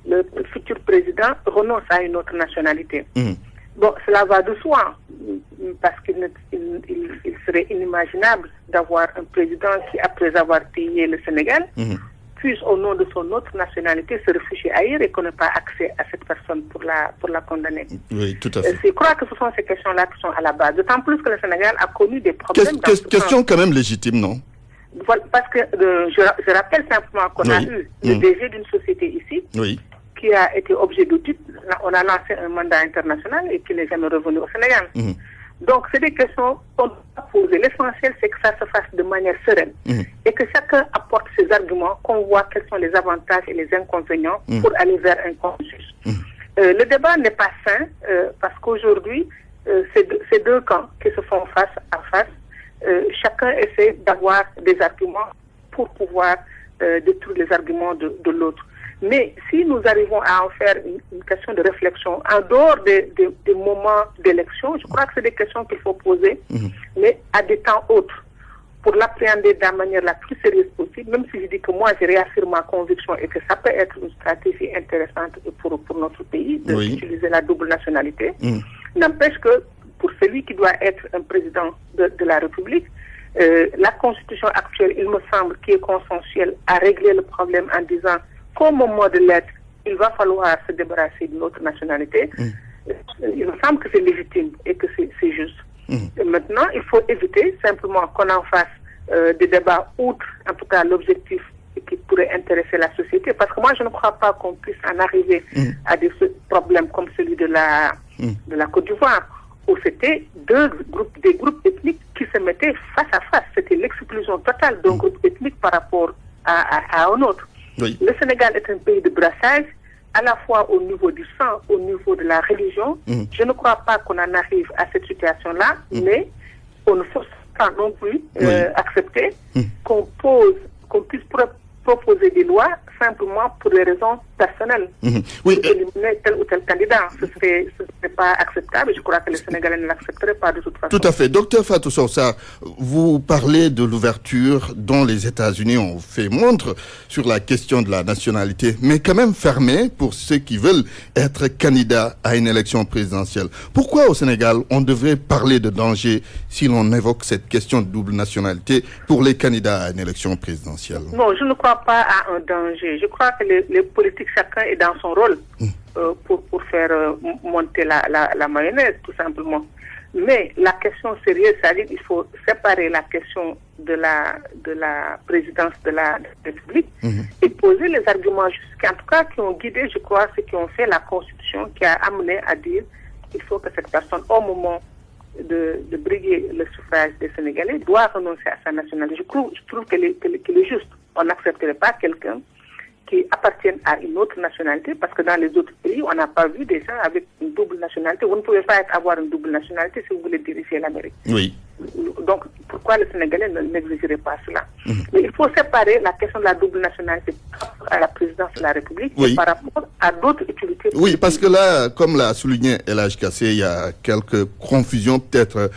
le futur président renonce à une autre nationalité. Bon, cela va de soi, parce qu'il serait inimaginable d'avoir un président qui, après avoir pillé le Sénégal, puisse, au nom de son autre nationalité, se réfugier ailleurs et qu'on n'ait pas accès à cette personne pour la condamner. Oui, tout à fait. Je crois que ce sont ces questions-là qui sont à la base. D'autant plus que le Sénégal a connu des problèmes. Question quand même légitime, non? Voilà, parce que je rappelle simplement qu'on a eu le DG d'une société ici, qui a été objet d'audit. On a lancé un mandat international et qui n'est jamais revenu au Sénégal. Donc, c'est des questions qu'on doit poser. L'essentiel, c'est que ça se fasse de manière sereine et que chacun apporte ses arguments, qu'on voit quels sont les avantages et les inconvénients pour aller vers un consensus. Le débat n'est pas sain parce qu'aujourd'hui, c'est deux camps qui se font face à face. Chacun essaie d'avoir des arguments pour pouvoir détruire les arguments de l'autre. Mais si nous arrivons à en faire une question de réflexion en dehors des moments d'élection, je crois que c'est des questions qu'il faut poser, mais à des temps autres, pour l'appréhender de la manière la plus sérieuse possible, même si je dis que moi, je réaffirme ma conviction et que ça peut être une stratégie intéressante pour notre pays d'utiliser la double nationalité, n'empêche que pour celui qui doit être un président de la République, la constitution actuelle, il me semble, qui est consensuelle, a réglé le problème en disant qu'au moment de l'être, il va falloir se débarrasser d'une autre nationalité. Il me semble que c'est légitime et que c'est juste. Et maintenant, il faut éviter simplement qu'on en fasse des débats outre, en tout cas, l'objectif qui pourrait intéresser la société. Parce que moi, je ne crois pas qu'on puisse en arriver à des problèmes comme celui de la Côte d'Ivoire, où c'était des groupes ethniques qui se mettaient face à face. C'était l'exclusion totale d'un groupe ethnique par rapport à un autre. Oui. Le Sénégal est un pays de brassage, à la fois au niveau du sang, au niveau de la religion. Je ne crois pas qu'on en arrive à cette situation-là, mais on ne faut pas non plus accepter qu'on puisse proposer des lois simplement pour des raisons personnelles. Pour éliminer tel ou tel candidat. Ce serait pas acceptable. Je crois que les Sénégalais ne l'accepteraient pas de toute façon. Tout à fait. Docteur Fatou Sosa, vous parlez de l'ouverture dont les États-Unis ont fait montre sur la question de la nationalité, mais quand même fermée pour ceux qui veulent être candidats à une élection présidentielle. Pourquoi au Sénégal on devrait parler de danger si l'on évoque cette question de double nationalité pour les candidats à une élection présidentielle? Non, je ne crois pas à un danger. Je crois que les politiques, chacun est dans son rôle pour faire monter la mayonnaise, tout simplement. Mais la question sérieuse, c'est-à-dire qu'il faut séparer la question de la présidence de la République et poser les arguments jusqu'à, en tout cas, qui ont guidé, je crois, ceux qui ont fait la Constitution, qui a amené à dire qu'il faut que cette personne, au moment de briguer le suffrage des Sénégalais, doit renoncer à sa nationalité. Je trouve qu'elle est juste. On n'accepterait pas quelqu'un qui appartiennent à une autre nationalité, parce que dans les autres pays, on n'a pas vu des gens avec une double nationalité. Vous ne pouvez pas avoir une double nationalité si vous voulez diriger l'Amérique. Oui. Donc, pourquoi les Sénégalais n'exigeraient pas cela? Mais il faut séparer la question de la double nationalité par rapport à la présidence de la République et par rapport à d'autres utilités. Oui, parce que là, comme l'a souligné El Hadj Kassé, il y a quelques confusions peut-être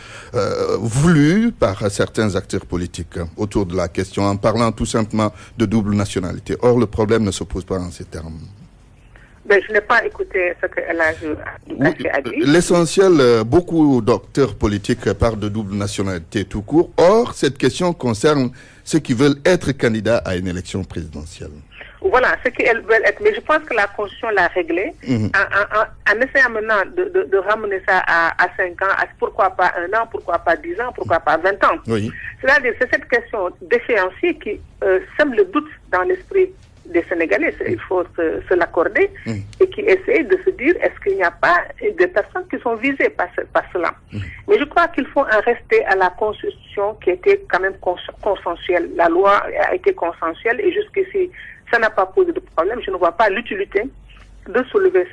voulues par certains acteurs politiques autour de la question, en parlant tout simplement de double nationalité. Or, le problème ne se pose pas en ces termes. Ben, je n'ai pas écouté ce que El Hadj a dit. L'essentiel, beaucoup d'acteurs politiques parlent de double nationalité tout court. Or, cette question concerne ceux qui veulent être candidats à une élection présidentielle. Voilà, ceux qui veulent être. Mais je pense que la Constitution l'a réglé en essayant maintenant de ramener ça à 5 ans, pourquoi pas 1 an, pourquoi pas 10 ans, pourquoi pas 20 ans. Oui. C'est-à-dire, c'est cette question d'échéancier qui sème le doute dans l'esprit des Sénégalais, il faut se l'accorder, et qui essayent de se dire, est-ce qu'il n'y a pas des personnes qui sont visées par cela? Mais je crois qu'il faut en rester à la Constitution qui était quand même consensuelle. La loi a été consensuelle et jusqu'ici, ça n'a pas posé de problème. Je ne vois pas l'utilité de soulever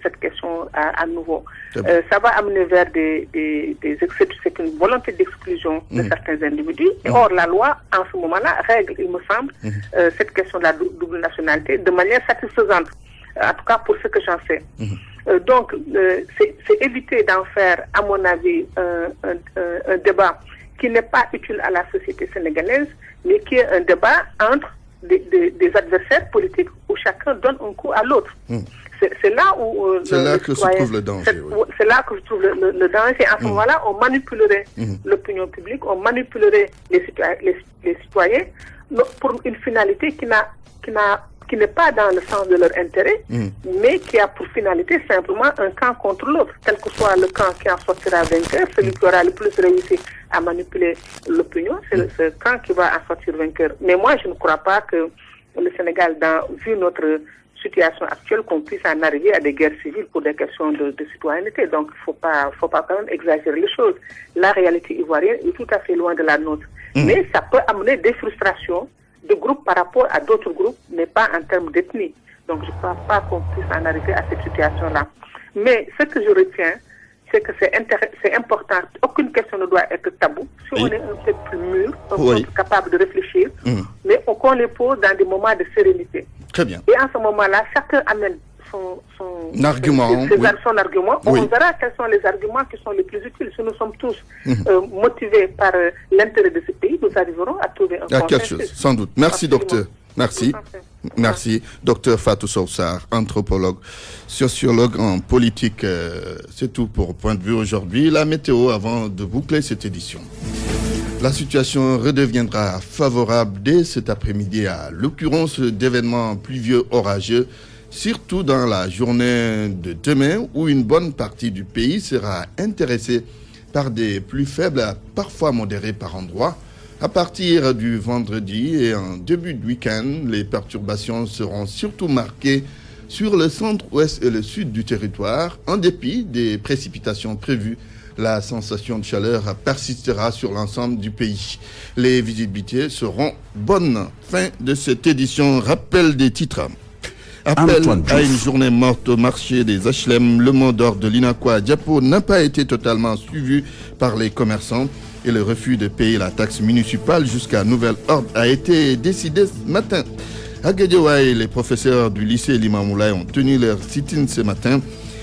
cette question à nouveau. Ça va amener vers des excès, c'est une volonté d'exclusion de certains individus. Et or, la loi, en ce moment-là, règle, il me semble, cette question de la double nationalité de manière satisfaisante, en tout cas pour ce que j'en sais. Donc, c'est éviter d'en faire, à mon avis, un débat qui n'est pas utile à la société sénégalaise, mais qui est un débat entre des adversaires politiques où chacun donne un coup à l'autre. C'est là où que se trouve le danger. C'est là que se trouve le danger. À ce moment-là, on manipulerait l'opinion publique, on manipulerait les citoyens pour une finalité qui n'est pas dans le sens de leur intérêt, mais qui a pour finalité simplement un camp contre l'autre, quel que soit le camp qui en sortira vainqueur, celui qui aura le plus réussi à manipuler l'opinion, c'est ce camp qui va en sortir vainqueur. Mais moi, je ne crois pas que le Sénégal, vu notre situation actuelle, qu'on puisse en arriver à des guerres civiles pour des questions de citoyenneté. Donc, il faut pas quand même exagérer les choses. La réalité ivoirienne est tout à fait loin de la nôtre. Mais ça peut amener des frustrations de groupes par rapport à d'autres groupes, mais pas en termes d'ethnie. Donc, je ne pense pas qu'on puisse en arriver à cette situation-là. Mais ce que je retiens, c'est que c'est important. Aucune question ne doit être tabou. Si on est un peu plus mûr, un peu capable de réfléchir, mais qu'on les pose dans des moments de sérénité. Très bien. Et en ce moment-là, chacun amène son argument. Son argument. On verra quels sont les arguments qui sont les plus utiles. Si nous sommes tous motivés par l'intérêt de ce pays, nous arriverons à trouver un consensus. Quelque chose, sans doute. Merci, docteur. Merci. Merci. Docteur Fatou Sow-Sarr, anthropologue, sociologue en politique. C'est tout pour Point de vue aujourd'hui. La météo avant de boucler cette édition. La situation redeviendra favorable dès cet après-midi à l'occurrence d'événements pluvieux orageux, surtout dans la journée de demain où une bonne partie du pays sera intéressée par des pluies faibles, parfois modérées par endroits. À partir du vendredi et en début de week-end, les perturbations seront surtout marquées sur le centre-ouest et le sud du territoire. En dépit des précipitations prévues, la sensation de chaleur persistera sur l'ensemble du pays. Les visibilités seront bonnes. Fin de cette édition. Rappel des titres. Appel à une journée morte au marché des HLM. Le mot d'ordre de l'Inakwa Diapo n'a pas été totalement suivi par les commerçants et le refus de payer la taxe municipale jusqu'à nouvel ordre a été décidé ce matin. À Guédiawaye, les professeurs du lycée Limamoulaye ont tenu leur sit-in ce matin.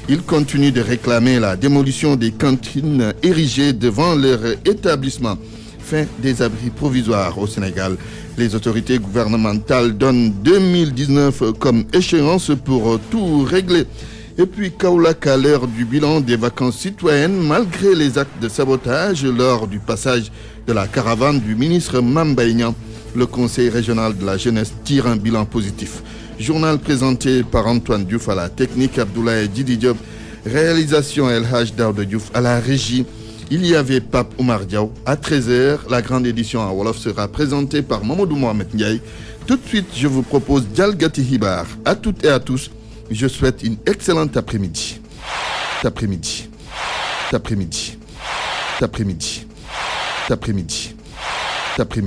Ils continuent de réclamer la démolition des cantines érigées devant leur établissement. Fin des abris provisoires au Sénégal. Les autorités gouvernementales donnent 2019 comme échéance pour tout régler. Et puis Kaolack à l'heure du bilan des vacances citoyennes, malgré les actes de sabotage lors du passage de la caravane du ministre Mame Mbaye Niang, le conseil régional de la jeunesse tire un bilan positif. Journal présenté par Antoine Diouf à la technique, Abdoulaye Didi Diop, réalisation El Hadj Daouda Diouf à la régie. Il y avait Pape Oumar Diaw. À 13h, la grande édition à Wolof sera présentée par Mamadou Mohamed Ndiaye. Tout de suite, je vous propose Dialgati Hibar. À toutes et à tous, je souhaite une excellente après-midi. Après-midi. Après-midi. Après-midi. Après-midi. Après-midi.